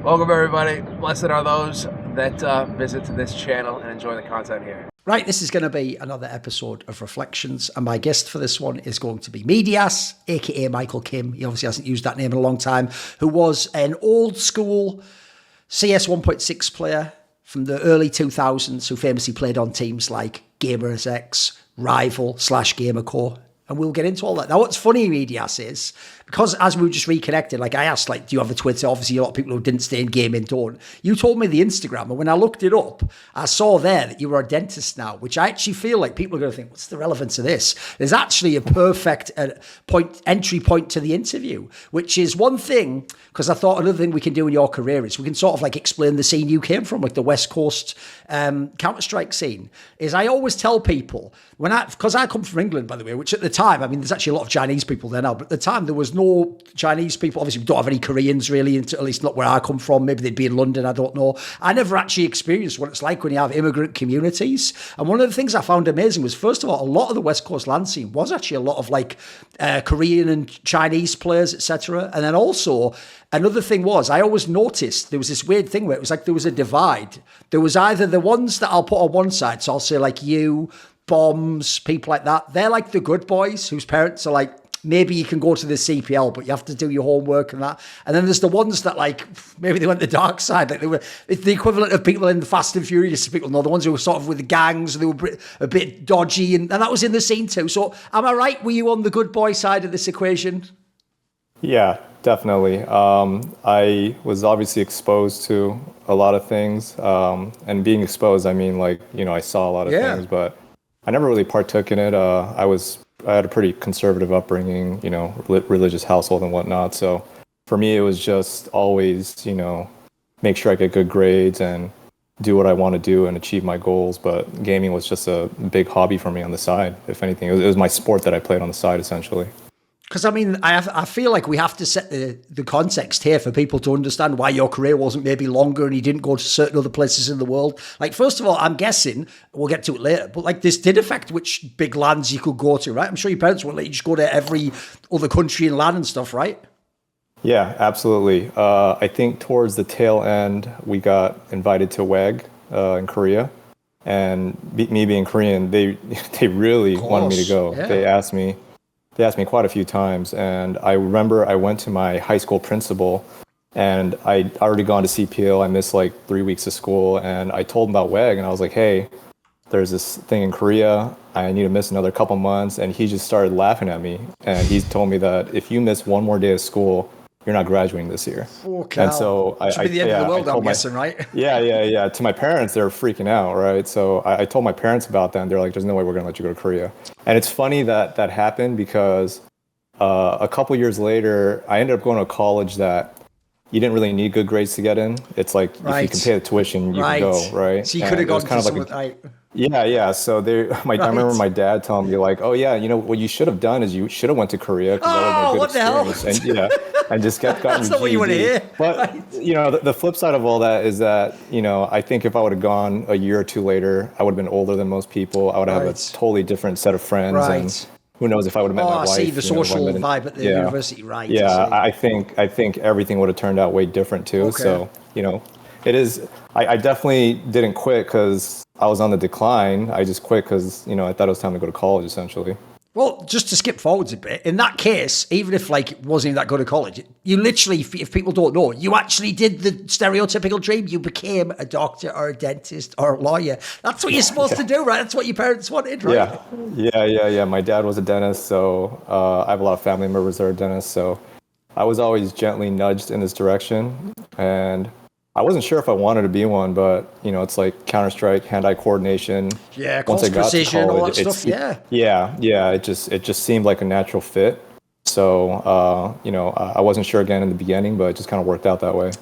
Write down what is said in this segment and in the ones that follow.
Welcome, everybody. Blessed are those that visit this channel and enjoy the content here. Right, this is going to be another episode of Reflections, and my guest for this one is going to be Medias, aka Michael Kim. He obviously hasn't used that name in a long time, who was an old school CS 1.6 player from the early 2000s who famously played on teams like GamerCo, Rival / GamerCo. And we'll get into all that. Now, what's funny, Medias, is because as we were just reconnected, like I asked, like, do you have a Twitter? Obviously, a lot of people who didn't stay in gaming don't. You told me the Instagram, and when I looked it up, I saw there that you were a dentist now, which I actually feel like people are going to think, what's the relevance of this? There's actually a perfect entry point to the interview, which is one thing, because I thought another thing we can do in your career is we can sort of like explain the scene you came from, like the West Coast Counter-Strike scene. Is I always tell people, because I come from England, by the way, which at the time, I mean, there's actually a lot of Chinese people there now, but at the time there was no Chinese people. Obviously, we don't have any Koreans really, at least not where I come from. Maybe they'd be in London, I don't know. I never actually experienced what it's like when you have immigrant communities. And one of the things I found amazing was, first of all, a lot of the West Coast LAN scene was actually a lot of like Korean and Chinese players, etc. And then also, another thing was, I always noticed there was this weird thing where it was like there was a divide. There was either the ones that I'll put on one side, so I'll say like you, boms, people like that. They're like the good boys whose parents are like, maybe you can go to the CPL, but you have to do your homework and that. And then there's the ones that like, maybe they went the dark side. Like they were it's the equivalent of people in the Fast and Furious people know, the ones who were sort of with the gangs, they were a bit dodgy. And that was in the scene too. So am I right? Were you on the good boy side of this equation? Yeah, definitely. I was obviously exposed to a lot of things. And being exposed, I mean, like, I saw a lot of things, but I never really partook in it. I had a pretty conservative upbringing, religious household and whatnot. So for me, it was just always, make sure I get good grades and do what I want to do and achieve my goals. But gaming was just a big hobby for me on the side. If anything, it was my sport that I played on the side, essentially. Because, I mean, I feel like we have to set the context here for people to understand why your career wasn't maybe longer and you didn't go to certain other places in the world. Like, first of all, I'm guessing, we'll get to it later, but like this did affect which big lands you could go to, right? I'm sure your parents won't let you just go to every other country and land and stuff, right? Yeah, absolutely. I think towards the tail end, we got invited to W.E.W in Korea. And me being Korean, they really wanted me to go. Yeah. They asked me quite a few times, and I remember I went to my high school principal, and I'd already gone to CPL. I missed like 3 weeks of school, and I told him about W.E.W, and I was like, hey, there's this thing in Korea. I need to miss another couple months. And he just started laughing at me, and he told me that if you miss one more day of school, you're not graduating this year. Okay. And so it should be the end of the world, I'm guessing, right? Yeah. To my parents, they're freaking out, right? So I told my parents about that, and they're like, there's no way we're going to let you go to Korea. And it's funny that happened because a couple years later, I ended up going to a college that you didn't really need good grades to get in. It's like, if you can pay the tuition, you can go, right? So you could have gone to someone. Yeah. So I remember my dad telling me like, oh yeah, what you should have done is you should have went to Korea. Oh, what the hell? And just gotten That's not what you want to hear. But the flip side of all that is that I think if I would have gone a year or two later, I would have been older than most people. I would have a totally different set of friends, and who knows if I would have met my wife. See the social vibe at the university, right? Yeah, I think everything would have turned out way different too. Okay. So it is. I definitely didn't quit because I was on the decline. I just quit because I thought it was time to go to college, essentially. Well, just to skip forwards a bit, in that case, even if like it wasn't even that good at college, you literally, if people don't know, you actually did the stereotypical dream. You became a doctor or a dentist or a lawyer. That's what you're supposed to do, right? That's what your parents wanted, right? Yeah. My dad was a dentist, so I have a lot of family members that are dentists. So I was always gently nudged in this direction, and I wasn't sure if I wanted to be one, but it's like Counter-Strike, hand-eye coordination. Yeah, close precision, all that stuff. Yeah. It just seemed like a natural fit. So I wasn't sure again in the beginning, but it just kind of worked out that way.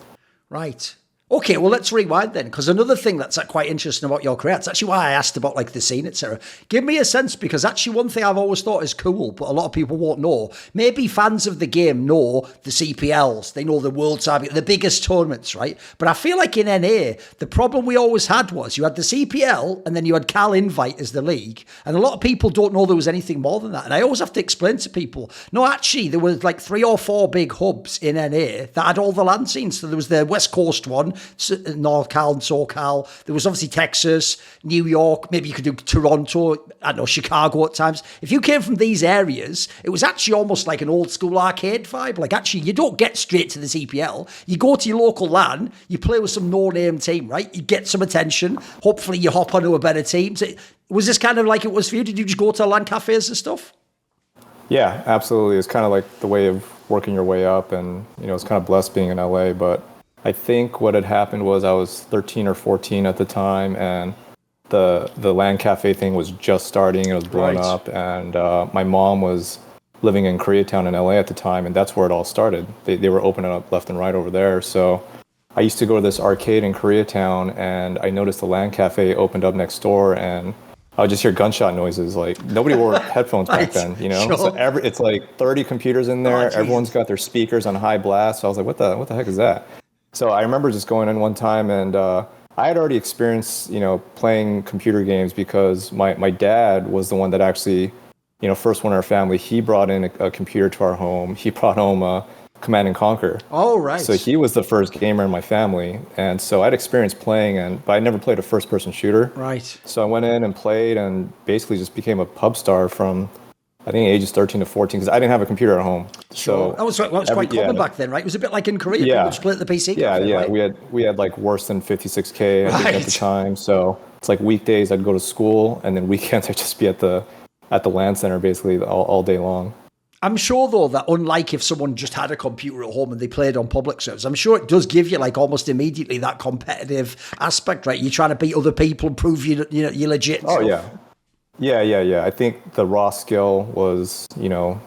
Right. Okay, well, let's rewind then, because another thing that's quite interesting about your career, it's actually why I asked about like the scene, etc. Give me a sense, because actually one thing I've always thought is cool, but a lot of people won't know. Maybe fans of the game know the CPLs, they know the World Championship, the biggest tournaments, right? But I feel like in NA, the problem we always had was you had the CPL and then you had Cal Invite as the league, and a lot of people don't know there was anything more than that. And I always have to explain to people, no, actually, there was like 3 or 4 big hubs in NA that had all the LAN scenes. So there was the West Coast one, NorCal and SoCal. There was obviously Texas, New York. Maybe you could do Toronto, I don't know, Chicago at times. If you came from these areas, it was actually almost like an old school arcade vibe. Like actually, you don't get straight to the CPL. You go to your local LAN, you play with some no-name team, right? You get some attention. Hopefully you hop onto a better team. So was this kind of like it was for you? Did you just go to LAN cafes and stuff? Yeah, absolutely. It's kind of like the way of working your way up, and it's kind of blessed being in LA. But I think what had happened was I was 13 or 14 at the time, and the LAN cafe thing was just starting. It was blowing up, and my mom was living in Koreatown in LA at the time, and that's where it all started. They were opening up left and right over there. So I used to go to this arcade in Koreatown, and I noticed the LAN cafe opened up next door, and I would just hear gunshot noises. Like nobody wore headphones back then, Sure. So it's like 30 computers in there. Everyone's got their speakers on high blast. So I was like, what the heck is that? So I remember just going in one time, and I had already experienced, playing computer games because my dad was the one that actually, first one in our family. He brought in a computer to our home. He brought home Command and Conquer. Oh, right. So he was the first gamer in my family, and so I'd experienced playing, but I never played a first-person shooter. Right. So I went in and played, and basically just became a pub star from, I think, ages 13 to 14, because I didn't have a computer at home. Sure. So that was quite common back then, right? It was a bit like in Korea. Yeah. People split the PC. Yeah, cafe, yeah. Right? We had like worse than 56K I think, at the time. So it's like weekdays I'd go to school, and then weekends I'd just be at the LAN center basically all day long. I'm sure, though, that unlike if someone just had a computer at home and they played on public servers, I'm sure it does give you, like, almost immediately that competitive aspect, right? You're trying to beat other people and prove you're legit. Oh, yeah. Yeah. I think the raw skill was,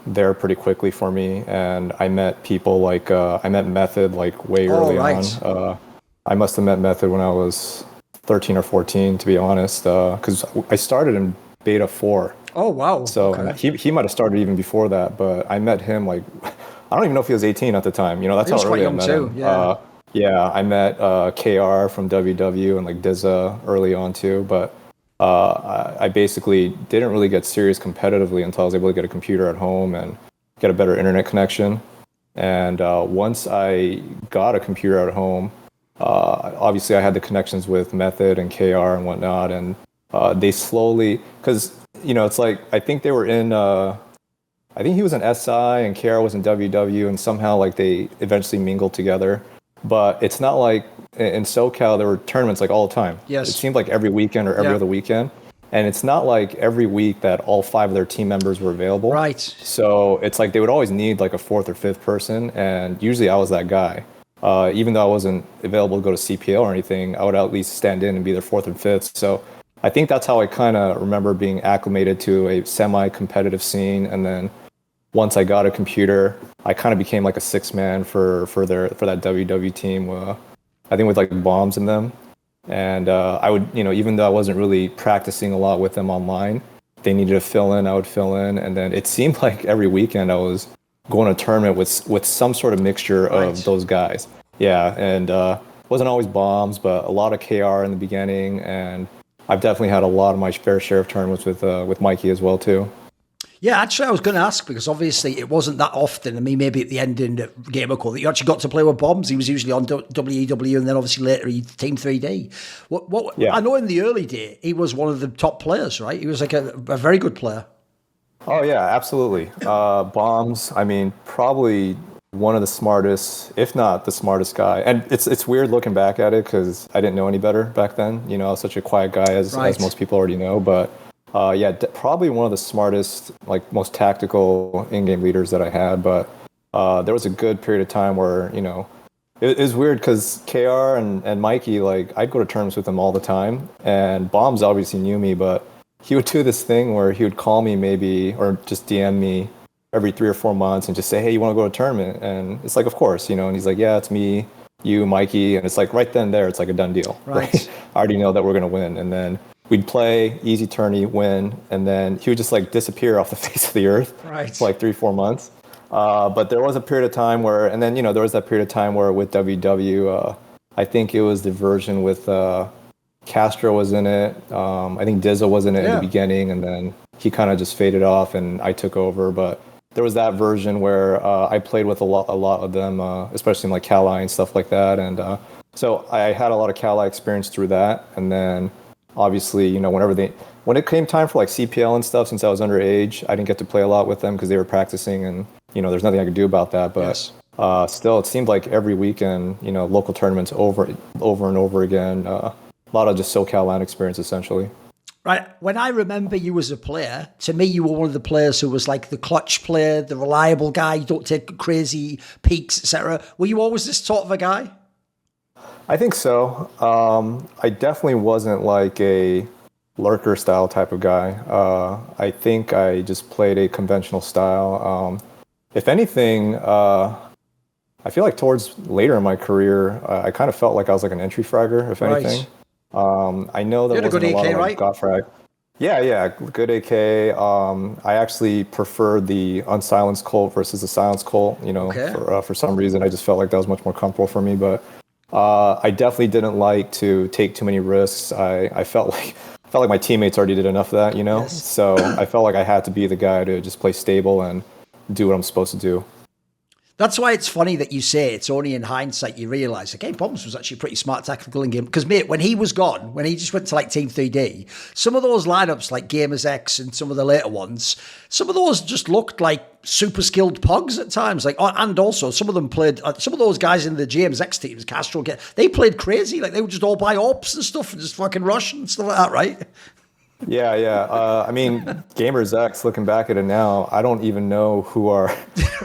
there pretty quickly for me. And I met people like, I met Method, like, way early on. I must have met Method when I was 13 or 14, to be honest, because I started in beta 4. Oh, wow. So okay. he might have started even before that, but I met him like, I don't even know if he was 18 at the time. That's how early I met him. Yeah. I met KR from W.E.W. and like Dizza early on too, but I basically didn't really get serious competitively until I was able to get a computer at home and get a better internet connection. And once I got a computer at home, obviously I had the connections with Method and KR and whatnot, and they slowly, because it's like, I think they were in, I think he was in SI and KR was in W.E.W, and somehow like they eventually mingled together. But it's not like in SoCal, there were tournaments like all the time. Yes. It seemed like every weekend or every other weekend. And it's not like every week that all 5 of their team members were available. Right. So it's like they would always need like a 4th or 5th person. And usually I was that guy. Even though I wasn't available to go to CPL or anything, I would at least stand in and be their 4th and 5th. So I think that's how I kind of remember being acclimated to a semi-competitive scene. And then once I got a computer, I kind of became like a 6th man for that W.E.W team. I think with like bombs in them. And I would, even though I wasn't really practicing a lot with them online, they needed to fill in, I would fill in. And then it seemed like every weekend I was going to a tournament with some sort of mixture of those guys. Yeah, and wasn't always bombs, but a lot of KR in the beginning, and I've definitely had a lot of my fair share of tournaments with Mikey as well too. Yeah, actually, I was going to ask, because obviously it wasn't that often. I mean, maybe at the end in GamerCo that you actually got to play with bombs. He was usually on W.E.W, and then obviously later he Team 3D. I know in the early day he was one of the top players, right? He was like a very good player. Oh yeah, absolutely. Bombs, I mean, probably one of the smartest, if not the smartest guy. And it's weird looking back at it because I didn't know any better back then. I was such a quiet guy, as most people already know. But probably one of the smartest, like most tactical in-game leaders that I had. But there was a good period of time where, it was weird because KR and Mikey, like I'd go to tournaments with them all the time. And Bombs obviously knew me, but he would do this thing where he would call me maybe, or just DM me every 3 or 4 months and just say, hey, you want to go to a tournament? And it's like, of course, and he's like, yeah, it's me. you, Mikey, and it's like right then there, it's like a done deal. Right. I already know that we're gonna win, and then we'd play easy tourney, win, and then he would just like disappear off the face of the earth for like 3-4 months. But there was a period of time where, and then there was that period of time where with W.E.W, I think it was the version with Castro was in it. I think Dizza was in it in the beginning, and then he kind of just faded off, and I took over. But there was that version where I played with a lot of them, especially in like Cali and stuff like that. And so I had a lot of Cali experience through that. And then obviously, when it came time for like CPL and stuff, since I was underage, I didn't get to play a lot with them because they were practicing, and there's nothing I could do about that. But still, it seemed like every weekend, local tournaments over and over again. A lot of just SoCal LAN experience, essentially. Right. When I remember you as a player, to me, you were one of the players who was like the clutch player, the reliable guy. You don't take crazy peaks, etc. Were you always this sort of a guy? I think so. I definitely wasn't like a lurker style type of guy. I think I just played a conventional style. If anything, I feel like towards later in my career, I kind of felt like I was like an entry fragger, if anything. I know there wasn't a lot of like got frag. Yeah, good AK. I actually preferred the unsilenced Colt versus the silenced Colt. For some reason, I just felt like that was much more comfortable for me. But I definitely didn't like to take too many risks. I felt like my teammates already did enough of that, Yes. So I felt like I had to be the guy to just play stable and do what I'm supposed to do. That's why it's funny that you say it's only in hindsight you realise, okay, Bombs was actually pretty smart tactical in game. Because, mate, when he was gone, when he just went to like Team 3D, some of those lineups like GamerCo and some of the later ones, some of those just looked like super skilled pugs at times. And also some of them played, some of those guys in the GamerCo teams, Castro, they played crazy. Like they would just all buy ops and stuff and just fucking rush and stuff like that, right? Yeah. I mean, GamerCo, looking back at it now, I don't even know who was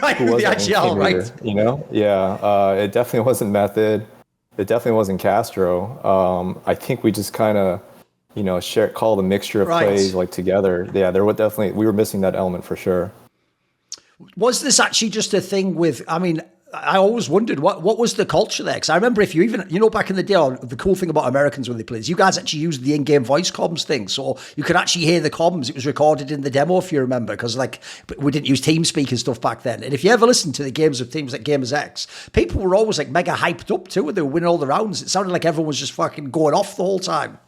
the actually are, right? Yeah. It definitely wasn't Method. It definitely wasn't Castro. I think we just kind of, called a mixture of plays like together. Yeah, we were missing that element for sure. Was this actually just a thing with, I always wondered what was the culture there? Because I remember if you even, back in the day, the cool thing about Americans when they played is you guys actually used the in-game voice comms thing. So you could actually hear the comms. It was recorded in the demo, if you remember, because we didn't use TeamSpeak and stuff back then. And if you ever listened to the games of teams like GamerCo, people were always like mega hyped up too. They were winning all the rounds. It sounded like everyone was just fucking going off the whole time.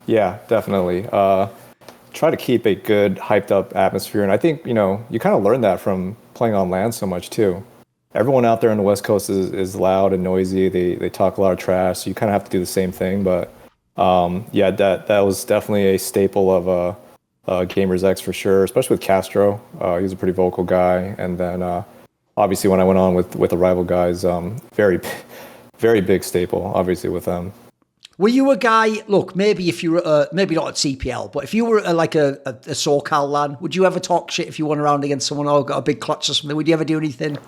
Yeah, definitely. Try to keep a good hyped up atmosphere. And I think, you kind of learn that from playing on LAN so much too. Everyone out there on the West Coast is loud and noisy. They talk a lot of trash. So you kind of have to do the same thing. But that was definitely a staple of GamerCo for sure, especially with Castro. He was a pretty vocal guy. And then obviously when I went on with the rival guys, very, very big staple, obviously with them. Were you a guy, look, maybe if you were, maybe not at CPL, but if you were like a SoCal LAN, would you ever talk shit if you went around against someone or got a big clutch or something? Would you ever do anything?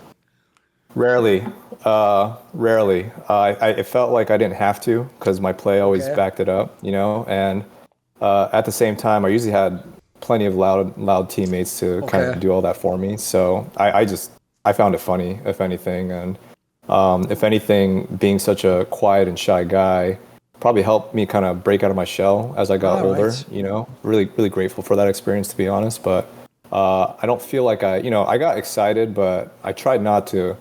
Rarely. I felt like I didn't have to because my play always backed it up, and at the same time, I usually had plenty of loud teammates to kind of do all that for me. So I found it funny, if anything. And if anything, being such a quiet and shy guy probably helped me kind of break out of my shell as I got older, really, really grateful for that experience, to be honest. But I don't feel like I got excited, but I tried not to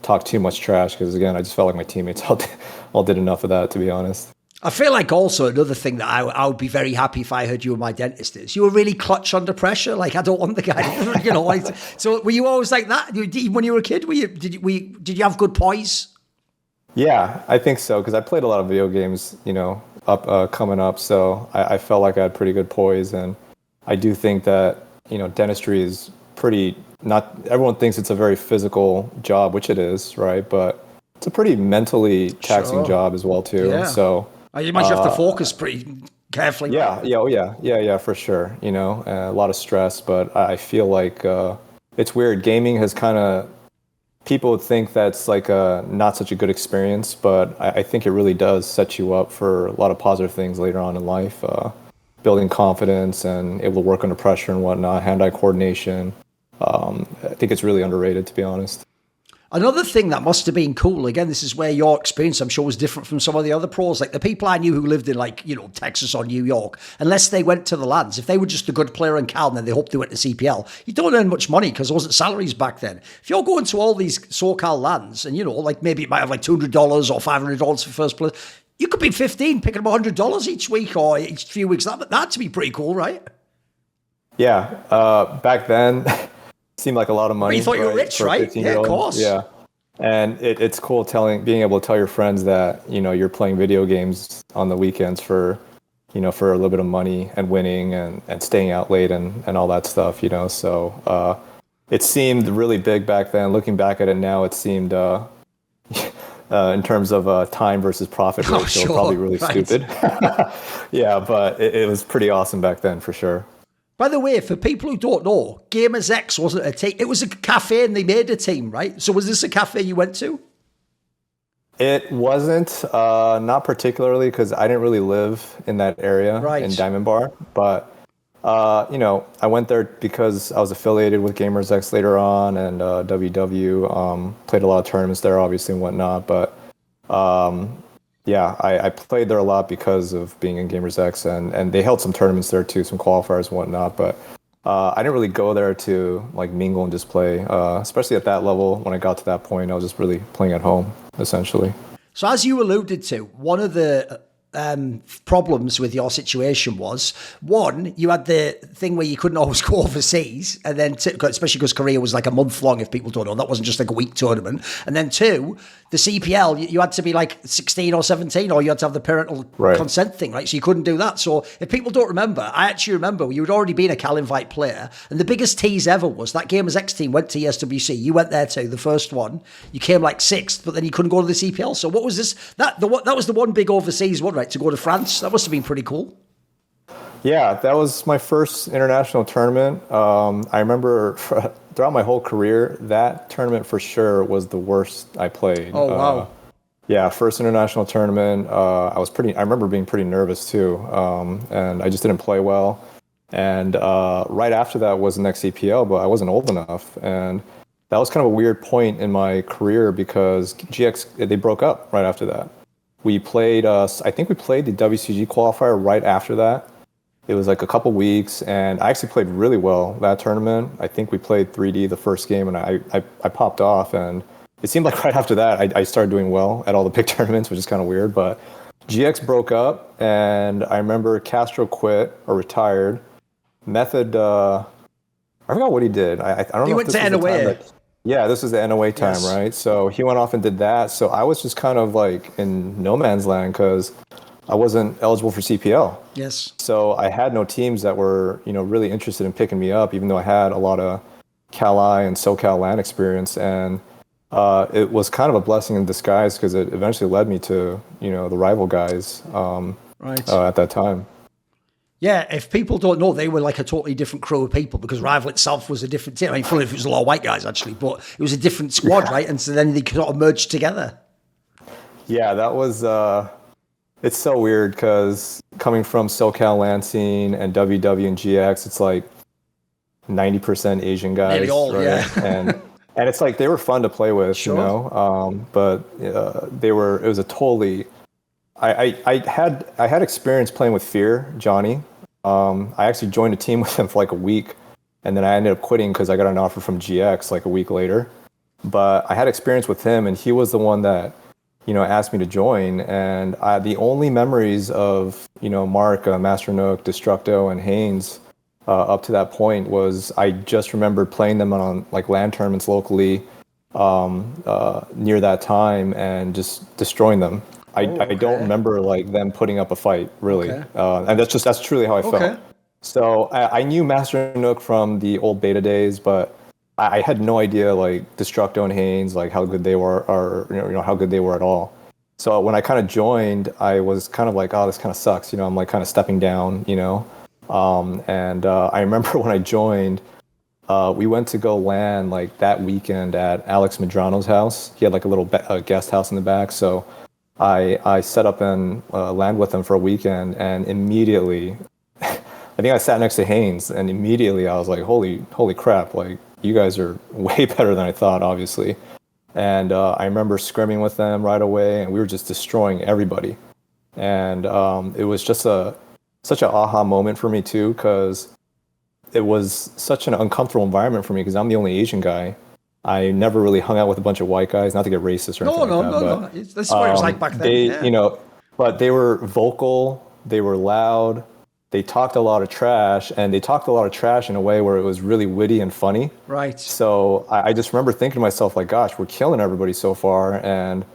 talk too much trash because, again, I just felt like my teammates all did enough of that, to be honest. I feel like also another thing that I would be very happy if I heard you were my dentist is you were really clutch under pressure. Like, I don't want the guy, So were you always like that when you were a kid? Did you have good poise? Yeah, I think so, because I played a lot of video games, coming up. So I felt like I had pretty good poise. And I do think that, dentistry is not everyone thinks it's a very physical job, which it is, right? But it's a pretty mentally taxing job as well, too. Yeah. So you might have to focus pretty carefully. Yeah, for sure. A lot of stress, but I feel like it's weird. Gaming has kind of, people would think that's like not such a good experience, but I think it really does set you up for a lot of positive things later on in life. Building confidence and able to work under pressure and whatnot, hand-eye coordination. I think it's really underrated, to be honest. Another thing that must have been cool, again, this is where your experience, I'm sure, was different from some of the other pros. Like the people I knew who lived in, like, you know, Texas or New York, unless they went to the LANs, if they were just a good player in Cal and then they hoped they went to CPL, you don't earn much money because there wasn't salaries back then. If you're going to all these SoCal LANs and, you know, like maybe it might have like $200 or $500 for first place, you could be 15 picking up $100 each week or each few weeks. That'd to be pretty cool, right? Yeah. Back then, seemed like a lot of money. But you thought you were rich, right? Yeah, of course. Yeah. And it's cool being able to tell your friends that, you know, you're playing video games on the weekends for, you know, for a little bit of money and winning and staying out late and all that stuff, you know. So it seemed really big back then. Looking back at it now, it seemed in terms of time versus profit ratio, probably really stupid. Yeah, but it was pretty awesome back then for sure. By the way, for people who don't know, Gamers X wasn't a team. It was a cafe and they made a team, right? So was this a cafe you went to? It wasn't, not particularly, because I didn't really live in that area in Diamond Bar. But, you know, I went there because I was affiliated with Gamers X later on and W.E.W. Played a lot of tournaments there, obviously, and whatnot. But, yeah, I played there a lot because of being in Gamers X, and they held some tournaments there too, some qualifiers and whatnot. But I didn't really go there to like mingle and just play, especially at that level. When I got to that point, I was just really playing at home, essentially. So as you alluded to, one of the problems with your situation was, one, you had the thing where you couldn't always go overseas, and then especially because Korea was like a month long, if people don't know, that wasn't just like a week tournament. And then two, the CPL, you had to be like 16 or 17, or you had to have the parental consent thing, right? So you couldn't do that. So if people don't remember, I actually remember you had already been a Cal Invite player, and the biggest tease ever was that Gamers X team went to ESWC. You went there too, the first one. You came like sixth, but then you couldn't go to the CPL. So what was this? That was the one big overseas one, right? To go to France. That must have been pretty cool. Yeah, that was my first international tournament. I remember throughout my whole career, that tournament for sure was the worst I played. Oh, wow. Yeah, first international tournament. I remember being pretty nervous too, and I just didn't play well. And right after that was the next CPL, but I wasn't old enough. And that was kind of a weird point in my career because GX, they broke up right after that. We played, I think we played the WCG qualifier right after that. It was like a couple weeks, and I actually played really well that tournament. I think we played 3D the first game, and I popped off, and it seemed like right after that, I started doing well at all the big tournaments, which is kind of weird. But GX broke up, and I remember Castro quit or retired. Method, I forgot what he did. I don't know. He went to NOA. Yeah, this was the NOA time, Yes. right? So he went off and did that. So I was just kind of like in no man's land because I wasn't eligible for CPL. Yes. So I had no teams that were, you know, really interested in picking me up, even though I had a lot of Cal-I and SoCal LAN experience. And it was kind of a blessing in disguise because it eventually led me to, you know, the rival guys at that time. Yeah, if people don't know, they were like a totally different crew of people because Rival itself was a different team. I mean, funny if it was a lot of white guys actually, but it was a different squad, right? And so then they sort of merged together. Yeah, that was, it's so weird because coming from SoCal LAN scene and W.E.W and GX, it's like 90% Asian guys. Nearly all, right? yeah. And it's like they were fun to play with, sure. You know, but it was a totally... I had experience playing with Fear, Johnny. I actually joined a team with him for like a week, and then I ended up quitting because I got an offer from GX like a week later. But I had experience with him, and he was the one that, you know, asked me to join. And the only memories of, you know, Mark, masternook, destructo, and Haynes up to that point was I just remembered playing them on like LAN tournaments locally near that time and just destroying them. I don't remember like them putting up a fight really, and that's truly how I felt. So I knew masternook from the old beta days, but I had no idea like destructo and Haynes like how good they were, or you know how good they were at all. So when I kind of joined, I was kind of like, oh, this kind of sucks, you know. I'm like kind of stepping down, you know. And I remember when I joined, we went to go LAN like that weekend at Alex Medrano's house. He had like a little guest house in the back, so I set up and LAN with him for a weekend, and immediately, I think I sat next to Haynes, and immediately I was like, holy crap, like you guys are way better than I thought, obviously. And I remember scrimming with them right away, and we were just destroying everybody. And it was just such an aha moment for me too, because it was such an uncomfortable environment for me because I'm the only Asian guy. I never really hung out with a bunch of white guys, not to get racist or anything like that. No. This is what it was like back then. They, but they were vocal, they were loud, they talked a lot of trash, and they talked a lot of trash in a way where it was really witty and funny. Right. So I just remember thinking to myself, like, gosh, we're killing everybody so far. And,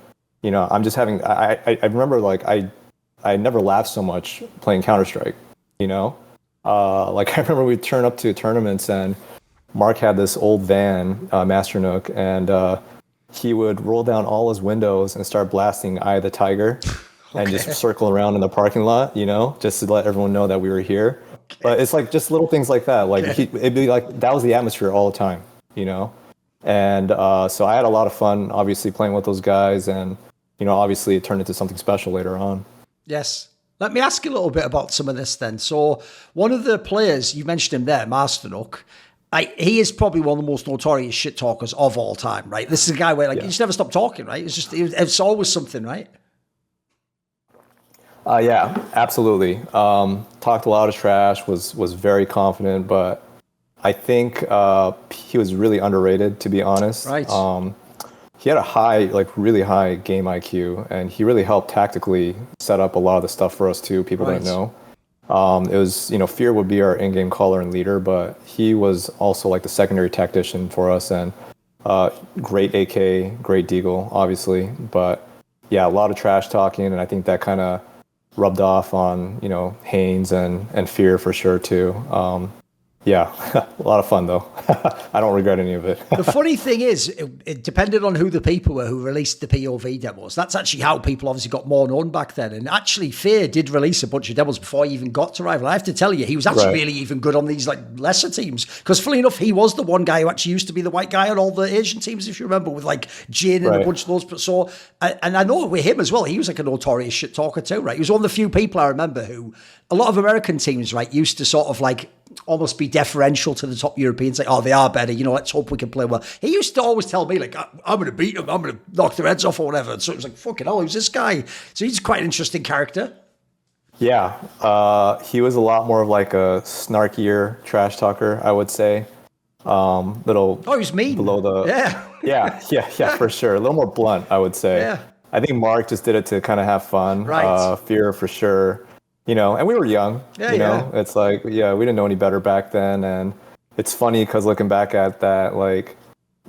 I'm just having, I remember like, I never laughed so much playing Counter-Strike, Like I remember we'd turn up to tournaments and Mark had this old van, masternook, and he would roll down all his windows and start blasting Eye of the Tiger and just circle around in the parking lot, just to let everyone know that we were here. Okay. But it's like just little things like that. Like it'd be like, that was the atmosphere all the time, And so I had a lot of fun, obviously, playing with those guys. And, obviously it turned into something special later on. Yes. Let me ask you a little bit about some of this then. So one of the players, you mentioned him there, masternook, he is probably one of the most notorious shit talkers of all time, right? This is a guy where you just never stop talking, right? It's always something, right? Yeah, absolutely. Talked a lot of trash, was very confident, but I think he was really underrated, to be honest. Right. He had a really high game IQ, and he really helped tactically set up a lot of the stuff for us too. People don't know. It was, Fear would be our in-game caller and leader, but he was also like the secondary tactician for us, and great AK, great deagle, obviously. But yeah, a lot of trash talking, and I think that kind of rubbed off on, Haynes and Fear for sure too. Yeah, a lot of fun though. I don't regret any of it. The funny thing is, it depended on who the people were who released the POV demos. That's actually how people obviously got more known back then. And actually, Fear did release a bunch of demos before he even got to Rival. I have to tell you, he was actually really even good on these like lesser teams. Because funnily enough, he was the one guy who actually used to be the white guy on all the Asian teams, if you remember, with like Jin and a bunch of those. So, and I know with him as well, he was like a notorious shit talker too, right? He was one of the few people I remember who, a lot of American teams, right, used to sort of like almost be deferential to the top Europeans, like, oh, they are better, let's hope we can play well. He used to always tell me, like, I'm going to beat them, I'm going to knock their heads off or whatever. And so it was like, fucking hell, who's this guy? So he's quite an interesting character. Yeah, he was a lot more of like a snarkier trash talker, I would say. He was mean. Below the... Yeah, for sure. A little more blunt, I would say. Yeah. I think Mark just did it to kind of have fun. Right. Fear for sure. And we were young, it's like, we didn't know any better back then. And it's funny because looking back at that, like,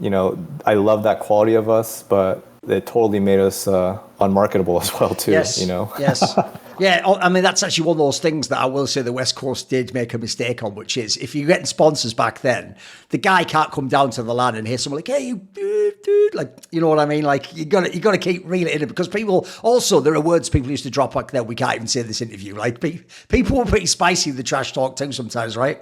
I love that quality of us, but it totally made us unmarketable as well too, Yes. Yes. Yeah, I mean, that's actually one of those things that I will say the West Coast did make a mistake on, which is if you're getting sponsors back then, the guy can't come down to the LAN and hear someone like, hey, you dude, like, you know what I mean? Like, you got to keep reeling it in, because people, also, there are words people used to drop back then we can't even say in this interview. Like, people were pretty spicy with the trash talk too sometimes, right?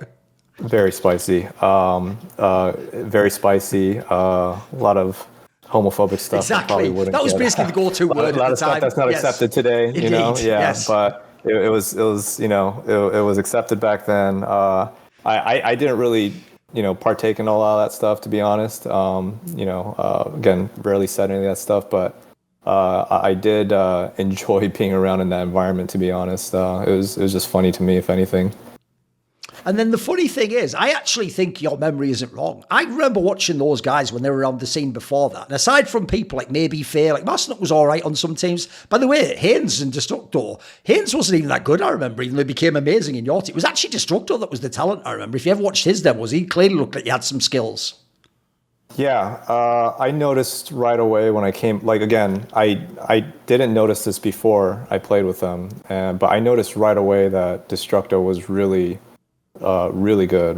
Very spicy. Very spicy. A lot of homophobic stuff. Exactly. That was basically the go-to word at the time. Stuff that's not accepted today. Indeed. Yes. But it was accepted back then. I didn't really partake in all that stuff, to be honest. Again, rarely said any of that stuff, but I did enjoy being around in that environment, to be honest. It was just funny to me, if anything. And then the funny thing is, I actually think your memory isn't wrong. I remember watching those guys when they were on the scene before that. And aside from people like maybe Fear, like Masternook was all right on some teams. By the way, Haynes and Destructo, Haynes wasn't even that good, I remember, even though he became amazing in your team. It was actually Destructo that was the talent, I remember. If you ever watched his demos, he clearly looked like he had some skills. Yeah, I noticed right away when I came, like, again, I didn't notice this before I played with them, but I noticed right away that Destructo was really good,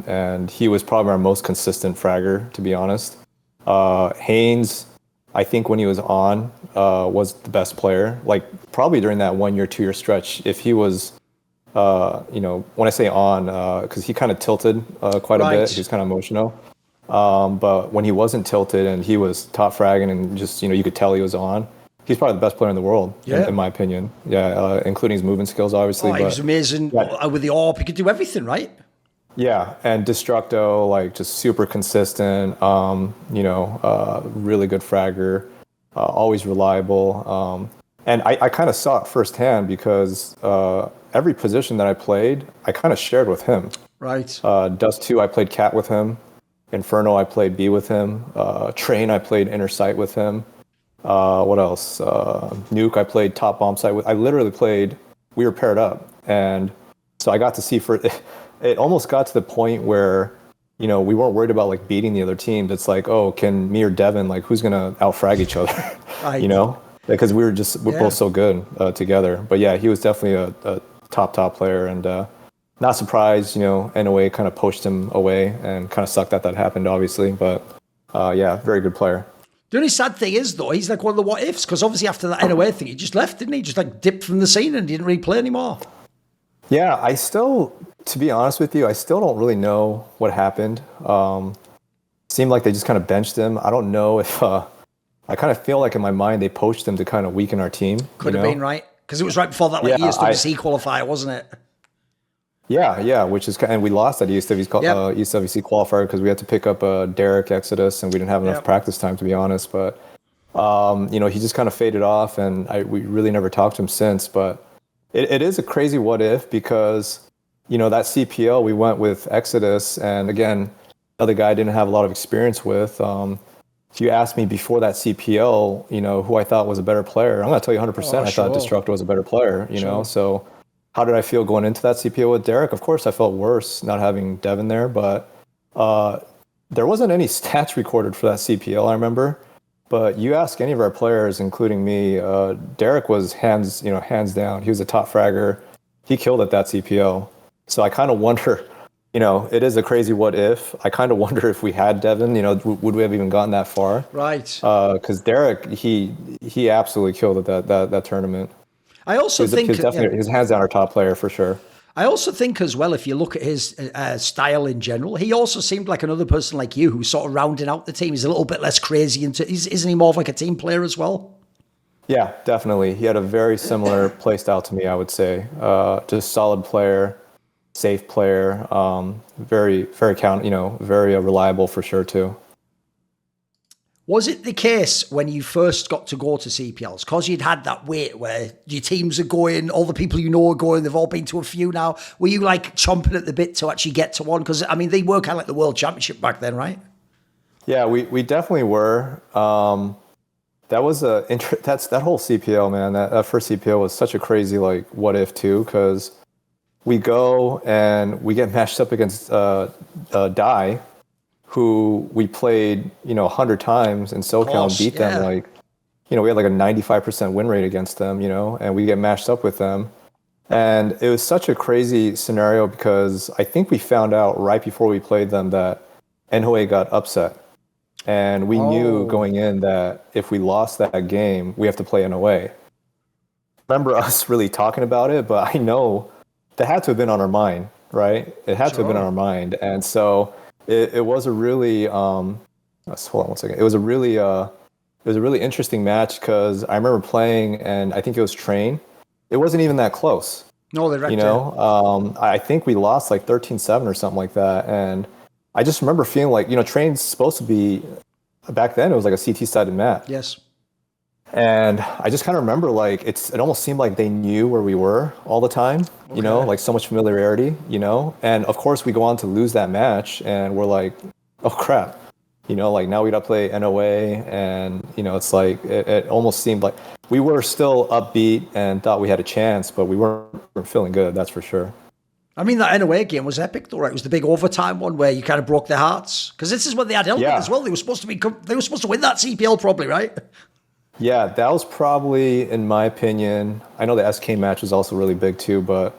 and he was probably our most consistent fragger, to be honest. Haynes, I think when he was on, was the best player, like probably during that 1 year, 2 year stretch. If he was, when I say on, because he kind of tilted quite a bit, he was kind of emotional. But when he wasn't tilted and he was top fragging and just, you could tell he was on, he's probably the best player in the world, in my opinion. Yeah, including his movement skills, obviously. He was amazing with the AWP. He could do everything, right? Yeah, and destructo, like just super consistent. Really good fragger, always reliable. And I kind of saw it firsthand because every position that I played, I kind of shared with him. Right. Dust 2, I played cat with him. Inferno, I played B with him. Train, I played inner sight with him. What else? Nuke, I played top bomb sight with. I literally played. We were paired up, and so I got to see It almost got to the point where, we weren't worried about like beating the other team. It's like, oh, can me or Devin, like, who's gonna outfrag each other? Right. Because we're both so good together. But yeah, he was definitely a top player, and not surprised. NOA kind of poached him away, and kind of sucked that happened, obviously. But yeah, very good player. The only sad thing is, though, he's like one of the what ifs, because obviously after that NOA thing, he just left, didn't he? Just like dipped from the scene and didn't really play anymore. Yeah, to be honest with you, I still don't really know what happened. Seemed like they just kind of benched him. I don't know if I kind of feel like in my mind they poached him to kind of weaken our team. Could have been, right? Because it was right before that ESWC qualifier, wasn't it? Yeah, and we lost that ESWC qualifier because we had to pick up Derek Exodus, and we didn't have enough practice time, to be honest. But he just kind of faded off, and we really never talked to him since. But it is a crazy what if, because that CPL we went with Exodus, and again, another guy I didn't have a lot of experience with. If you asked me before that CPL, who I thought was a better player, I'm going to tell you 100%. I thought Destructo was a better player. So. How did I feel going into that CPL with Derek? Of course, I felt worse not having Devin there, but there wasn't any stats recorded for that CPL, I remember. But you ask any of our players, including me, Derek was hands down. He was a top fragger. He killed at that CPL. So I kind of wonder, it is a crazy what if. I kind of wonder if we had Devin, would we have even gotten that far? Right. Because Derek, he absolutely killed at that tournament. I also think his hands down our top player for sure. I also think as well, if you look at his style in general, he also seemed like another person like you who's sort of rounding out the team. He's a little bit less crazy. Isn't he more of like a team player as well? Yeah, definitely. He had a very similar play style to me, I would say. Just solid player, safe player, very reliable for sure too. Was it the case when you first got to go to CPLs, because you'd had that wait where your teams are going, all the people are going, they've all been to a few now, were you like chomping at the bit to actually get to one? Because, I mean, they were kind of like the World Championship back then, right? Yeah, we definitely were. That was that whole CPL, man, that first CPL was such a crazy, like, what if too, because we go and we get matched up against Die, who we played, 100 times in SoCal and beat them. Like, we had like a 95% win rate against them, and we get matched up with them. And it was such a crazy scenario because I think we found out right before we played them that NOA got upset. And we knew going in that if we lost that game, we have to play NOA. Remember us really talking about it, but I know that had to have been on our mind, right? It had to have been on our mind. And so it was a really hold on one second. It was a really interesting match because I remember playing, and I think it was Train. It wasn't even that close. No, they wrecked it. I think we lost like 13-7 or something like that, and I just remember feeling like Train's supposed to be, back then it was like a CT-sided map. Yes. And I just kind of remember like it almost seemed like they knew where we were all the time, like so much familiarity, and of course we go on to lose that match and we're like, oh crap, like now we got to play NOA, and it's like it almost seemed like we were still upbeat and thought we had a chance, but we weren't feeling good, that's for sure. I mean, that NOA game was epic though, right? It was the big overtime one where you kind of broke their hearts, because this is what they had help with as well. They were supposed to win that CPL probably, right? Yeah, that was probably, in my opinion, I know the SK match was also really big too, but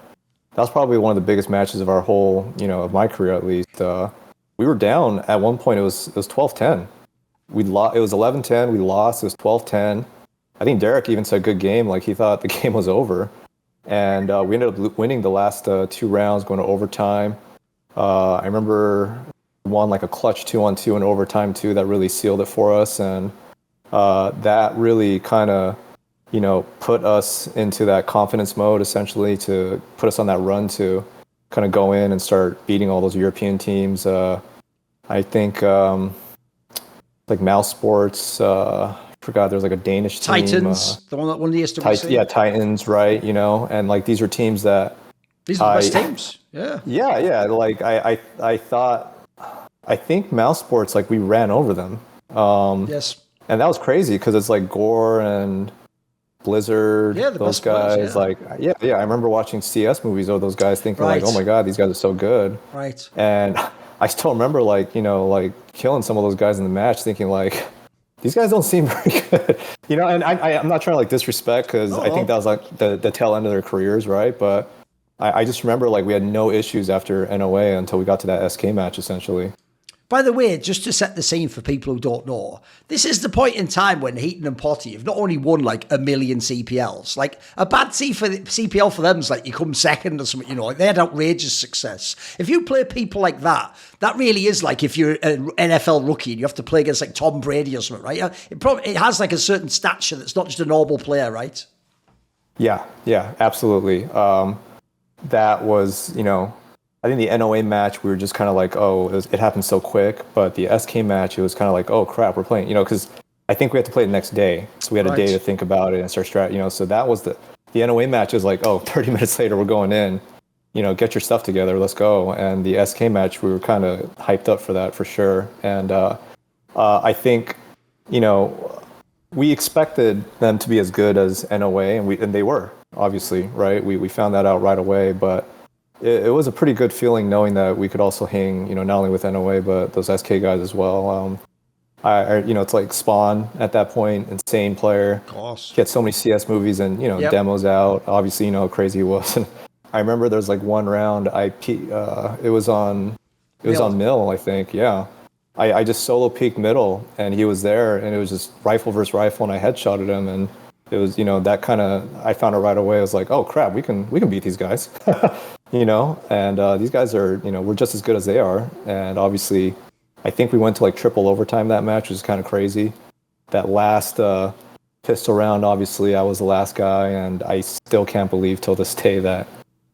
that was probably one of the biggest matches of our whole, of my career at least. We were down at one point. It was 12-10. It was 11-10. We lost. It was 12-10. I think Derek even said good game. Like he thought the game was over, and we ended up winning the last 2 rounds, going to overtime. I remember won like a clutch 2-on-2 in overtime too. That really sealed it for us, and that really kind of, put us into that confidence mode, essentially, to put us on that run to kind of go in and start beating all those European teams. I think like Mouse Sports. Forgot there's like a Danish team. Titans, the one that won the ESWC. Yeah, Titans, right? You know, and like these are teams that these are the best teams. Yeah. Yeah. Like I thought, I think Mouse Sports, like we ran over them. Yes. And that was crazy because it's like Gore and Blizzard, those guys. Players, Like, I remember watching CS movies of those guys, thinking like, oh my god, these guys are so good. Right. And I still remember like, you know, like killing some of those guys in the match, thinking like, these guys don't seem very good, you know. And I'm not trying to like disrespect because I think that was like the tail end of their careers, right? But I just remember like we had no issues after NOA until we got to that SK match, essentially. By the way, just to set the scene for people who don't know, this is the point in time when Heaton and Potty have not only won like 1 million CPLs, like a bad CPL for them is like you come second or something, you know, like they had outrageous success. If you play people like that, that really is like if you're an NFL rookie and you have to play against like Tom Brady or something, right? It has like a certain stature that's not just a normal player, right? Yeah, absolutely. That was, you know, I think the NOA match, we were just kind of like, it happened so quick. But the SK match, it was kind of like, oh, crap, we're playing, you know, because I think we had to play the next day. So we had a day to think about it and start strat, you know. So that was the NOA match is like, 30 minutes later, we're going in, you know, get your stuff together, let's go. And the SK match, we were kind of hyped up for that for sure. And I think, you know, we expected them to be as good as NOA, and they were, obviously, right? We found that out right away, but it was a pretty good feeling knowing that we could also hang, you know, not only with NOA, but those SK guys as well. You know, it's like Spawn at that point, insane player. Of course. He had so many CS movies and, you know, demos out. Obviously, you know how crazy he was. And I remember there was like one round it was on Mill, I think. Yeah. I just solo peeked middle and he was there and it was just rifle versus rifle and I headshotted him and it was, you know, that kind of, I found it right away. I was like, oh crap, we can beat these guys, you know, and these guys are, you know, we're just as good as they are. And obviously, I think we went to like triple overtime that match, which is kind of crazy. That last pistol round, obviously, I was the last guy, and I still can't believe till this day that,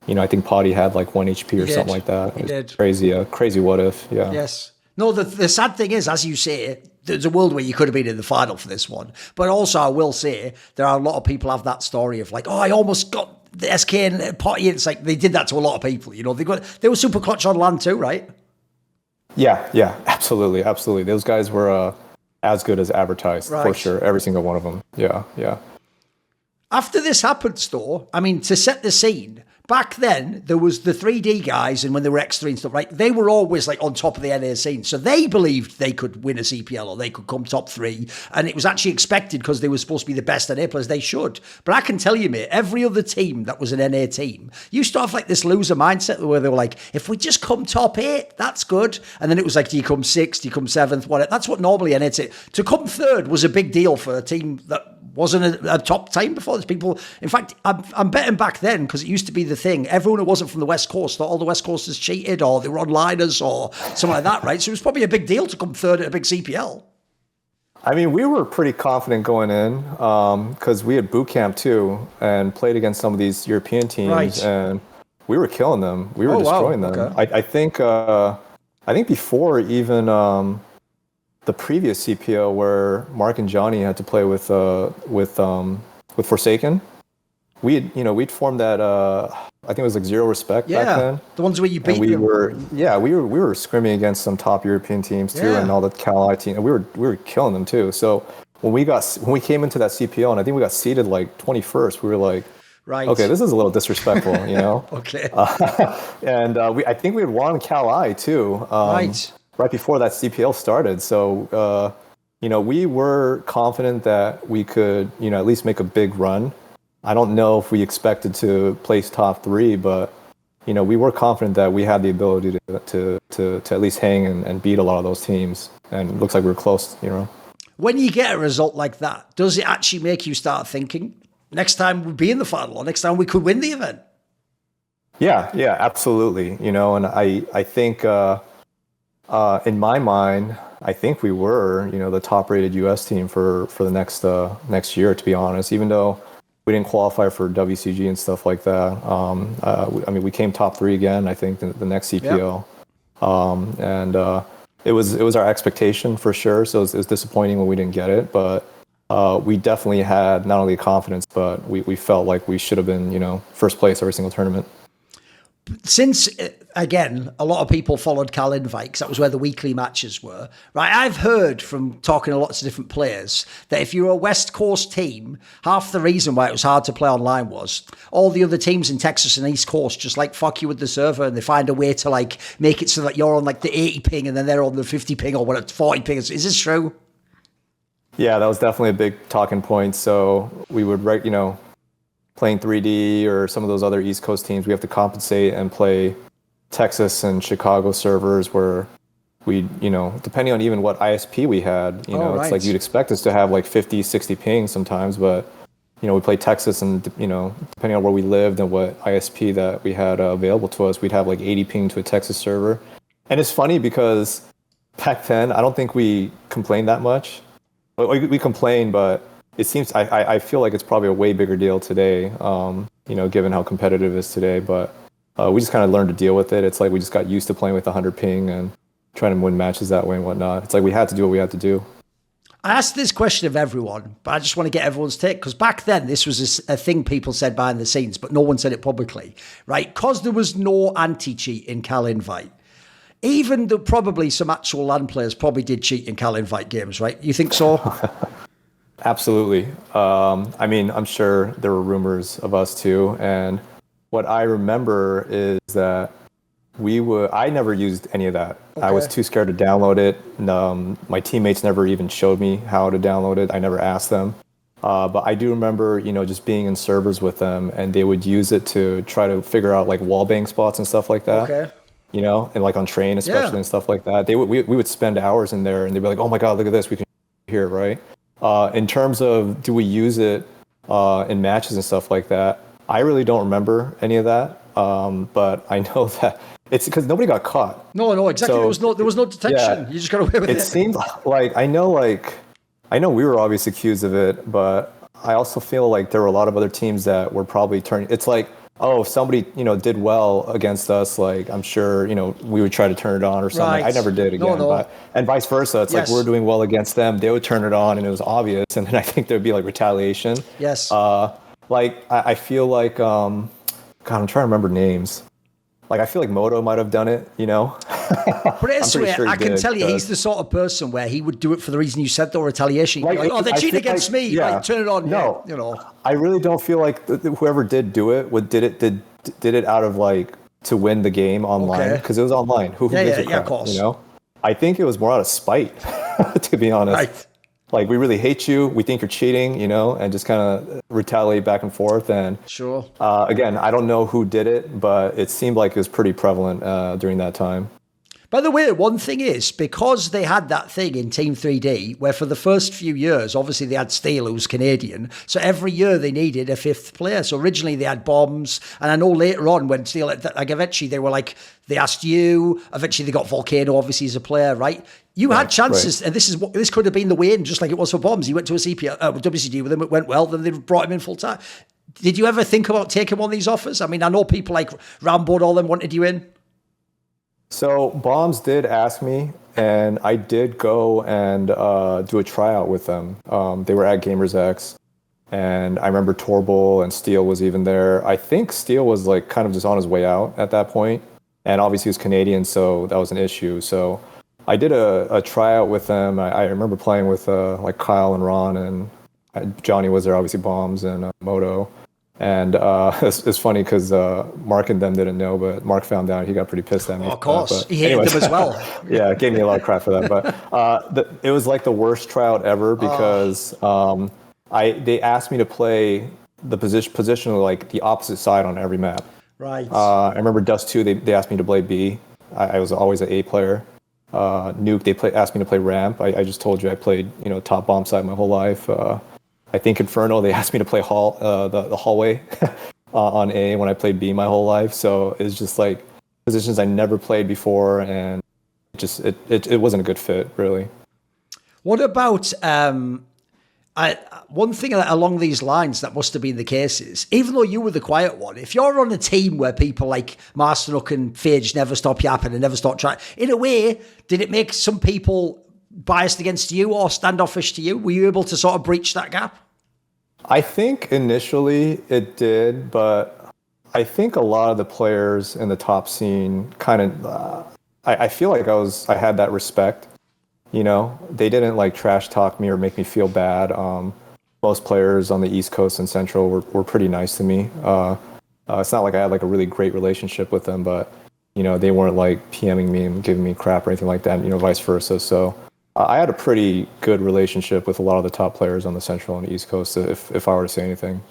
you know, I think Potty had like 1 HP or something like that. He did. Crazy, crazy what if, yeah. Yes. No, the sad thing is, as you say, there's a world where you could have been in the final for this one. But also, I will say, there are a lot of people have that story of like, I almost got the SK and Potty. It's like, they did that to a lot of people, you know. They were super clutch on LAN too, right? Yeah, absolutely. Those guys were as good as advertised, for sure. Every single one of them. Yeah. After this happens, though, I mean, to set the scene, back then, there was the 3D guys, and when they were X3 and stuff, right, they were always like on top of the NA scene. So they believed they could win a CPL or they could come top 3. And it was actually expected because they were supposed to be the best NA players. They should. But I can tell you, mate, every other team that was an NA team used to have like this loser mindset where they were like, if we just come top 8, that's good. And then it was like, do you come 6th, do you come 7th, whatever. That's what normally NA team. To come 3rd was a big deal for a team that wasn't a top team before. There's people, in fact, I'm betting back then because it used to be the thing. Everyone who wasn't from the West Coast thought all the West Coasters cheated or they were onliners or something like that, right? So it was probably a big deal to come 3rd at a big CPL. I mean, we were pretty confident going in because we had boot camp too and played against some of these European teams and we were killing them. We were destroying them. Okay. I think before even the previous CPL where Mark and Johnny had to play with Forsaken, we'd formed that. I think it was like Zero Respect back then. The ones where you beat them. We were scrimming against some top European teams too, and all the Cal teams. And we were killing them too. So when we came into that CPL, and I think we got seeded like 21st, we were like, okay, this is a little disrespectful, you know. Okay. And I think we had won Cal too. Right before that CPL started. So, we were confident that we could, at least make a big run. I don't know if we expected to place top 3, but, we were confident that we had the ability to at least hang and beat a lot of those teams. And it looks like we were close, When you get a result like that, does it actually make you start thinking, next time we'll be in the final or next time we could win the event? Yeah, absolutely. And I think... in my mind, I think we were, the top-rated U.S. team for the next year, to be honest. Even though we didn't qualify for WCG and stuff like that. I mean, we came top 3 again, I think, the next CPL. Yep. It was our expectation for sure. So it was disappointing when we didn't get it, but we definitely had not only confidence, but we felt like we should have been, first place every single tournament. Since, again, a lot of people followed Cal Invite because that was where the weekly matches were, right? I've heard from talking to lots of different players that if you're a West Coast team, half the reason why it was hard to play online was all the other teams in Texas and East Coast just like fuck you with the server, and they find a way to like make it so that you're on like the 80 ping and then they're on the 50 ping or whatever, 40 ping. Is this true? Yeah, that was definitely a big talking point. So we would write, playing 3D or some of those other East Coast teams, we have to compensate and play Texas and Chicago servers where we, depending on even what ISP we had, it's like you'd expect us to have like 50, 60 ping sometimes, but, we played Texas and, depending on where we lived and what ISP that we had available to us, we'd have like 80 ping to a Texas server. And it's funny because back then, I don't think we complained that much. We complained, but it seems I feel like it's probably a way bigger deal today, given how competitive it is today. But we just kind of learned to deal with it. It's like we just got used to playing with 100 ping and trying to win matches that way and whatnot. It's like we had to do what we had to do. I asked this question of everyone, but I just want to get everyone's take, because back then this was a thing people said behind the scenes, but no one said it publicly, right? Because there was no anti-cheat in Cal Invite. Even though probably some actual LAN players probably did cheat in Cal Invite games, right? You think so? Absolutely. I mean, I'm sure there were rumors of us too. And what I remember is that I never used any of that. Okay. I was too scared to download it. My teammates never even showed me how to download it. I never asked them. But I do remember, just being in servers with them, and they would use it to try to figure out like wallbang spots and stuff like that. Okay. And like on train especially and stuff like that. We would spend hours in there, and they'd be like, oh my God, look at this, we can here, right? In terms of do we use it in matches and stuff like that, I really don't remember any of that. But I know that it's because nobody got caught. No, exactly. So, there was no detection. You just got away with it. It seemed like I know we were obviously accused of it, but I also feel like there were a lot of other teams that were probably turning. It's like, oh, if somebody, did well against us, like I'm sure, we would try to turn it on or something. Right. I never did again. No. And vice versa. It's like we're doing well against them. They would turn it on and it was obvious. And then I think there'd be like retaliation. Yes. I feel like, God, I'm trying to remember names. Like, I feel like Moto might have done it, But it's sure I can tell you, he's the sort of person where he would do it for the reason you said, though, retaliation. Like, oh, they're cheating against me. Yeah. Like, turn it on. No, I really don't feel like whoever did do it did it out of like to win the game online, because it was online. Who gives a crap, of course. I think it was more out of spite, to be honest. Right. Like, we really hate you. We think you're cheating, and just kind of retaliate back and forth. And sure. Again, I don't know who did it, but it seemed like it was pretty prevalent during that time. By the way, one thing is, because they had that thing in Team 3D, where for the first few years, obviously they had Steele, who's Canadian, so every year they needed a fifth player. So originally they had Bombs, and I know later on when Steele, like eventually they were like, they asked you, eventually they got Volcano, obviously, as a player, right? You had chances, and this could have been the win, just like it was for Bombs. He went to a CPL, WCG with them, it went well, then they brought him in full time. Did you ever think about taking one of these offers? I mean, I know people like Rambo and all them wanted you in. So Bombs did ask me, and I did go and do a tryout with them. They were at GamersX, and I remember Torbull and Steele was even there. I think Steele was like kind of just on his way out at that point, and obviously he was Canadian, so that was an issue. So I did a tryout with them. I remember playing with like Kyle and Ron, and Johnny was there, obviously Bombs and Moto. And it's funny because Mark and them didn't know, but Mark found out. He got pretty pissed at me. Oh, of course. He hated them as well. Yeah, gave me a lot of crap for that. But it was like the worst tryout ever because they asked me to play the position like the opposite side on every map. Right. I remember Dust 2, they asked me to play B. I was always an A player. Nuke, they asked me to play ramp. I just told you I played top bomb side my whole life. I think Inferno, they asked me to play the hallway on A when I played B my whole life. So it's just like positions I never played before, and it wasn't a good fit, really. What about, One thing along these lines that must have been the case is, even though you were the quiet one, if you're on a team where people like Masternook and Phage never stop yapping and never stop trying, in a way, did it make some people biased against you or standoffish to you? Were you able to sort of breach that gap? I think initially it did, but I think a lot of the players in the top scene kind of, I feel like I had that respect. You know, they didn't like trash talk me or make me feel bad. Most players on the East Coast and Central were pretty nice to me. It's not like I had like a really great relationship with them, but you know, they weren't like PMing me and giving me crap or anything like that. You know, vice versa. So I had a pretty good relationship with a lot of the top players on the Central and the East Coast, if I were to say anything.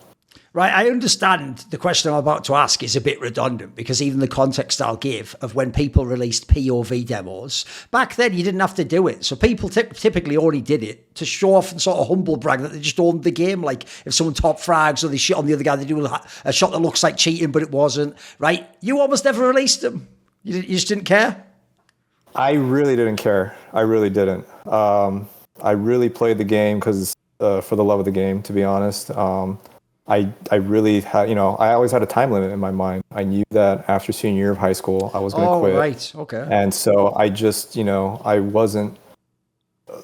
Right, I understand the question I'm about to ask is a bit redundant because even the context I'll give of when people released POV demos, back then you didn't have to do it. So people typically only did it to show off and sort of humble brag that they just owned the game. Like if someone top frags or they shit on the other guy, they do a shot that looks like cheating, but it wasn't. Right? You almost never released them. You just didn't care? I really didn't care. I really didn't. I really played the game because for the love of the game, to be honest. I really had, you know, I always had a time limit in my mind. I knew that after senior year of high school, I was going to quit. Oh, right. Okay. And so I just, you know, I wasn't,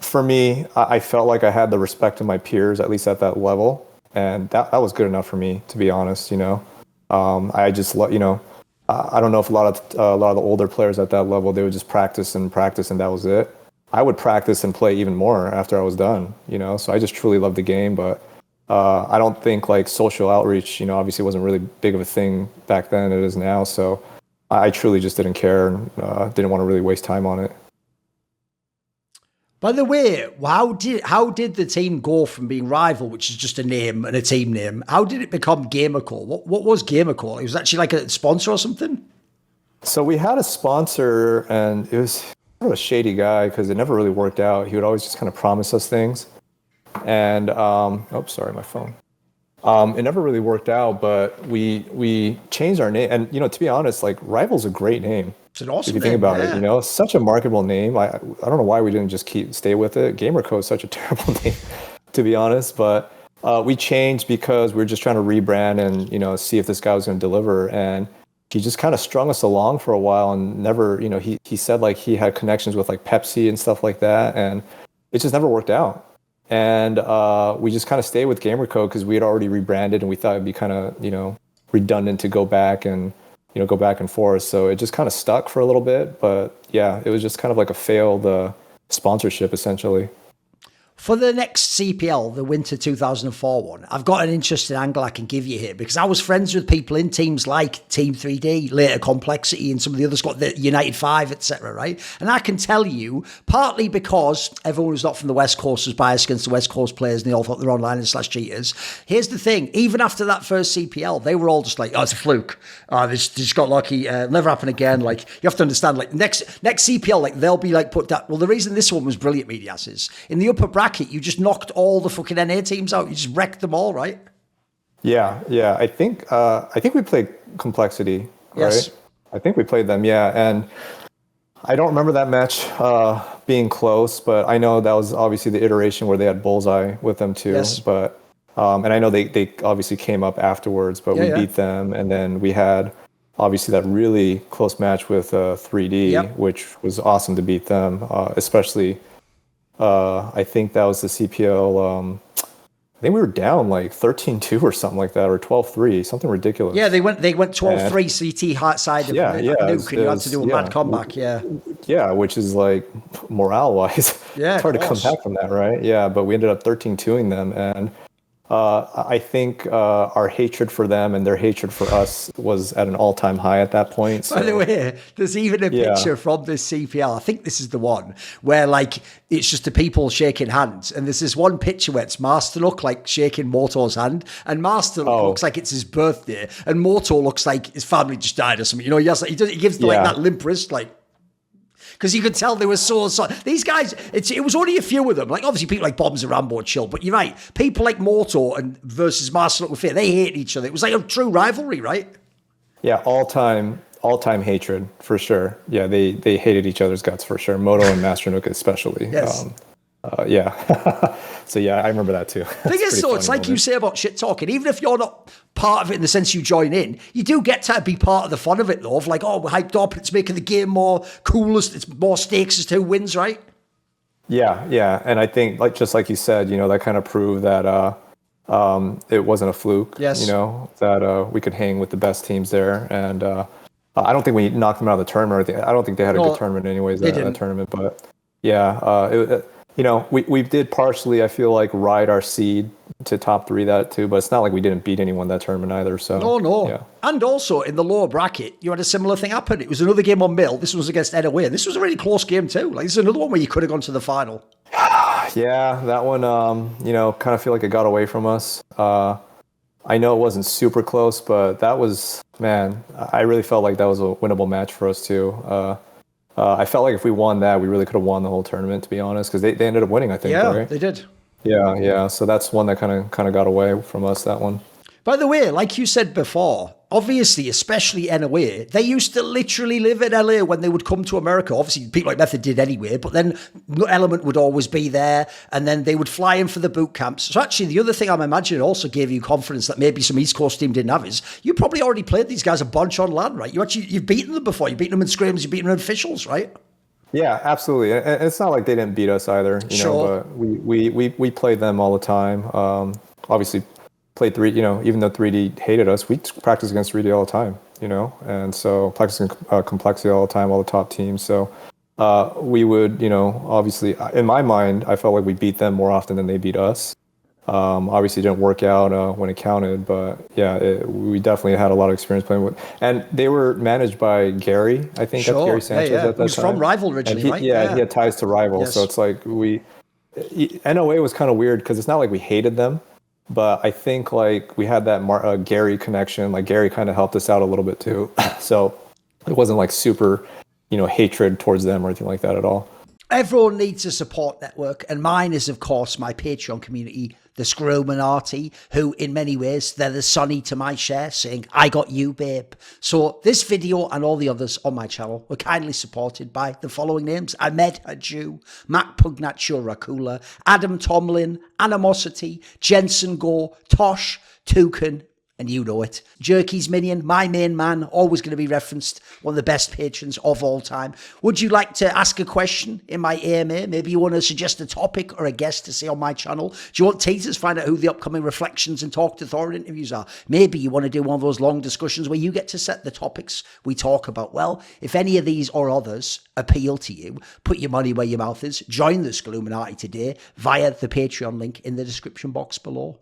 for me, I felt like I had the respect of my peers, at least at that level. And that was good enough for me, to be honest, you know. I just, you know, I don't know if a lot of the older players at that level, they would just practice and that was it. I would practice and play even more after I was done, you know. So I just truly loved the game, but I don't think like social outreach, you know, obviously wasn't really big of a thing back then. It is now. So I truly just didn't care and didn't want to really waste time on it. By the way, how did the team go from being Rival, which is just a name and a team name, how did it become GamerCo? What was GamerCo? It was actually like a sponsor or something? So we had a sponsor and it was kind of a shady guy because it never really worked out. He would always just kind of promise us things. And sorry, my phone. It never really worked out, but we changed our name. And you know, to be honest, like Rival's a great name. It's an awesome if you think about it, you know, it's such a marketable name. I don't know why we didn't just stay with it. GamerCo is such a terrible name, to be honest. But we changed because we were just trying to rebrand and you know see if this guy was going to deliver. And he just kind of strung us along for a while and never, you know, he said like he had connections with like Pepsi and stuff like that, and it just never worked out. And we just kind of stayed with GamerCo because we had already rebranded and we thought it'd be kind of, you know, redundant to go back and, you know, go back and forth. So it just kind of stuck for a little bit. But yeah, it was just kind of like a failed sponsorship, essentially. For the next CPL, the Winter 2004 one, I've got an interesting angle I can give you here because I was friends with people in teams like Team3D, later Complexity, and some of the others got the United 5, etc., right? And I can tell you, partly because everyone who's not from the West Coast was biased against the West Coast players and they all thought they were online and / cheaters. Here's the thing, even after that first CPL, they were all just like, oh, it's a fluke. They just got lucky. Never happen again. Like, you have to understand, like, next CPL, like, they'll be like put down. Well, the reason this one was brilliant, Medias, is in the upper bracket, you just knocked all the fucking NA teams out. You just wrecked them all, right? Yeah. I think we played Complexity, yes. Right? I think we played them, yeah. And I don't remember that match being close, but I know that was obviously the iteration where they had Bullseye with them too. Yes. But and I know they obviously came up afterwards, but we beat them, and then we had obviously that really close match with 3D, which was awesome to beat them, especially. I think that was the CPL. I think we were down like 13-2 or something like that, or 12-3, something ridiculous. Yeah, they went 12-3 CT hot side of Nuke, and you had to do a mad comeback. Yeah, which is like morale-wise, it's hard to come back from that, right? Yeah, but we ended up 13-2ing them, and I think our hatred for them and their hatred for us was at an all-time high at that point. So. By the way, there's even a picture from this CPL. I think this is the one where like it's just the people shaking hands, and there's this one picture where it's Masternook like shaking Moto's hand, and Masternook looks like it's his birthday, and Moto looks like his family just died or something. You know, he gives like that limp wrist like. Because you could tell they were so these guys, it was only a few of them. Like, obviously, people like Bombs and Rambo and Chill, but you're right. People like Moto and versus Masternook with Fear, they hate each other. It was like a true rivalry, right? Yeah, all-time hatred, for sure. Yeah, they hated each other's guts, for sure. Moto and Masternook especially. Yes. So yeah, I remember that too. Thing is, though, it's like you say about shit talking. Even if you're not part of it in the sense you join in, you do get to be part of the fun of it, though. Of like, oh, we're hyped up. It's making the game more coolest. It's more stakes as to who wins, right? Yeah, and I think just like you said, that kind of proved that it wasn't a fluke. Yes. That we could hang with the best teams there, and I don't think we knocked them out of the tournament. I don't think they had a good tournament anyways. That tournament, but yeah, we did partially, I feel like, ride our seed to top 3 that too, but it's not like we didn't beat anyone that tournament either. So no. Yeah. And also in the lower bracket, you had a similar thing happen. It was another game on Mill. This was against Ed away. This was a really close game too. Like, this is another one where you could have gone to the final. Yeah, that one, kind of feel like it got away from us. I know it wasn't super close, but that was, man, I really felt like that was a winnable match for us too. I felt like if we won that, we really could have won the whole tournament, to be honest, because they ended up winning, I think. Yeah, right? They did. Yeah. So that's one that kind of got away from us, that one. By the way, like you said before, obviously, especially NOA, they used to literally live in LA when they would come to America. Obviously, people like Method did anyway, but then Element would always be there, and then they would fly in for the boot camps. So actually, the other thing I'm imagining also gave you confidence that maybe some East Coast team didn't have is you probably already played these guys a bunch on LAN, right? You've beaten them before. You've beaten them in scrims, you've beaten them in officials, right? Yeah, absolutely. And it's not like they didn't beat us either, Sure. but we played them all the time. Obviously, played 3, even though 3D hated us, we practiced against 3D all the time, and so practicing complexity all the time, all the top teams. So we would, obviously, in my mind, I felt like we beat them more often than they beat us. Obviously, it didn't work out when it counted, but yeah, we definitely had a lot of experience playing with. And they were managed by Gary, I think. Sure. That's Gary Sanchez at that time. Who's from Rival originally, right? He had ties to Rival, Yes. so it's like NOA was kind of weird because it's not like we hated them. But I think like we had that Gary connection. Like Gary kind of helped us out a little bit too. So it wasn't like super, hatred towards them or anything like that at all. Everyone needs a support network, and mine is, of course, my Patreon community, the Scrominati, who in many ways, they're the Sonny to my Cher, saying, I got you, babe. So this video and all the others on my channel were kindly supported by the following names: Ahmed Hadju, Matt Pugnaccio Rakula, Adam Tomlin, Animosity, Jensen Go, Tosh, Toucan, and you know it. Jerky's Minion, my main man, always going to be referenced, one of the best patrons of all time. Would you like to ask a question in my AMA? Maybe you want to suggest a topic or a guest to say on my channel? Do you want teasers? Find out who the upcoming Reflections and Talk to Thorin interviews are. Maybe you want to do one of those long discussions where you get to set the topics we talk about. Well, if any of these or others appeal to you, put your money where your mouth is. Join the Scluminati today via the Patreon link in the description box below.